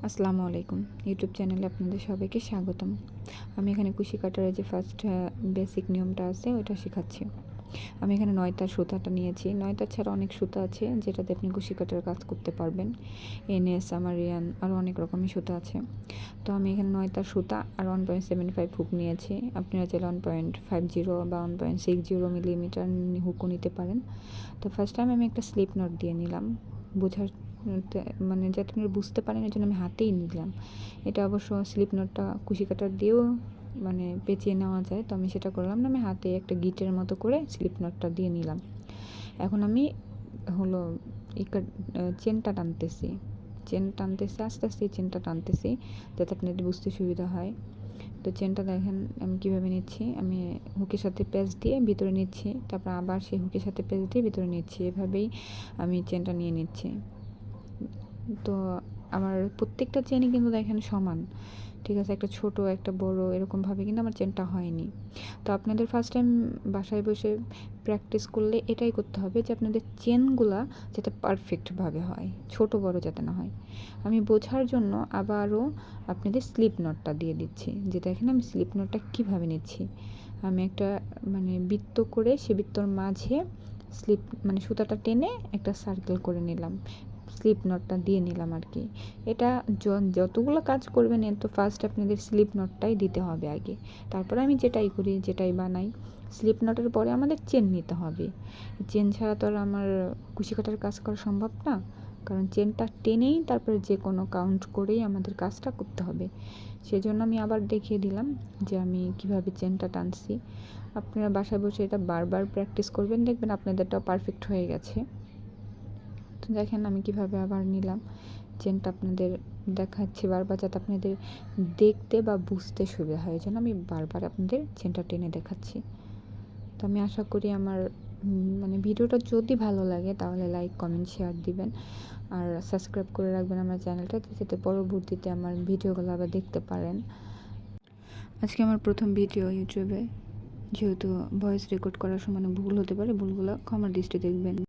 আসসালামু আলাইকুম। ইউটিউব চ্যানেলে আপনাদের সবাইকে স্বাগতম। আমি এখানে কুশি কাটার যে ফার্স্ট বেসিক নিয়মটা আছে ওইটা শেখাচ্ছি। আমি এখানে ৯ তার সুতাটা নিয়েছি। ৯ তার ছাড়া অনেক সুতা আছে যেটাতে আপনি কুশি কাটার কাজ করতে পারবেন। এনএস, আমারিয়ান আরও অনেক রকমের সুতা আছে। তো আমি এখানে ৯ তার সুতা আর 1.75 হুক নিয়েছি। আপনারা চাইলে 1.50 বা 1.60 মিলিমিটার হুকও নিতে পারেন। তো ফার্স্ট টাইম আমি একটা স্লিপ নট দিয়ে নিলাম বোঝার মানে যাতে আপনারা বুঝতে পারেন এই জন্য আমি হাতেই নিলাম। এটা অবশ্য স্লিপ নটটা কুশি কাটার দিয়েও মানে পেঁচিয়ে নেওয়া যায়, তো আমি সেটা করলাম না, আমি হাতে একটা গিটের মতো করে স্লিপ নটটা দিয়ে নিলাম। এখন আমি হলো চেনটা টানতেছি আস্তে আস্তে চেনটা টানতেছি যাতে আপনাদের বুঝতে সুবিধা হয়। তো চেনটা দেখেন আমি কীভাবে নিচ্ছি, আমি হুকের সাথে প্যাচ দিয়ে ভিতরে নিচ্ছি, তারপর আবার সেই হুকের সাথে প্যাচ দিয়ে ভিতরে নিচ্ছি, এভাবেই আমি চেনটা নিয়ে নিচ্ছি। তো আমার প্রত্যেকটা চেনই কিন্তু দেখেন সমান, ঠিক আছে, একটা ছোট একটা বড় এরকমভাবে কিন্তু আমার চেনটা হয়নি। তো আপনাদের ফার্স্ট টাইম বাসায় বসে প্র্যাকটিস করলে এটাই করতে হবে যে আপনাদের চেনগুলা যাতে পারফেক্টভাবে হয়, ছোট বড় যাতে না হয়। আমি বোঝার জন্য আবারও আপনাদের স্লিপ নটটা দিয়ে দিচ্ছি, যে দেখেন আমি স্লিপ নটটা কীভাবে নিচ্ছি। আমি একটা মানে বৃত্ত করে সে বৃত্তর মাঝে স্লিপ মানে সুতাটা টেনে একটা সার্কেল করে নিলাম, স্লিপ নটটা দিয়ে নিলাম আর কি। এটা যতগুলো কাজ করবেন এর তো ফার্স্ট আপনাদের স্লিপ নটটাই দিতে হবে আগে, তারপরে আমি যেটাই বানাই। স্লিপ নটের পরে আমাদের চেন নিতে হবে। চেন ছাড়া তো আর আমার কুশি কাটার কাজ করা সম্ভব না, কারণ চেনটা টেনেই তারপরে যে কোনো কাউন্ট করেই আমাদের কাজটা করতে হবে। সেজন্য আমি আবার দেখিয়ে দিলাম যে আমি কিভাবে চেনটা টানছি। আপনারা বাসায় বসে এটা বারবার প্র্যাকটিস করবেন, দেখবেন আপনাদেরটাও পারফেক্ট হয়ে গেছে। তো দেখেন আমি কিভাবে আবার নিলাম, চেনটা আপনাদের দেখাচ্ছি বারবার যাতে আপনাদের দেখতে বা বুঝতে সুবিধা হয়, যেন আমি বারবার আপনাদের চেনটা টেনে দেখাচ্ছি। তো আমি আশা করি আমার মানে ভিডিওটা যদি ভালো লাগে তাহলে লাইক, কমেন্ট, শেয়ার দিবেন আর সাবস্ক্রাইব করে রাখবেন আমার চ্যানেলটা, যাতে পরবর্তীতে আমার ভিডিওগুলো আবার দেখতে পারেন। আজকে আমার প্রথম ভিডিও ইউটিউবে, যেহেতু ভয়েস রেকর্ড করার সময় ভুল হতে পারে, ভুলগুলো ক্ষমার দৃষ্টি দেখবেন।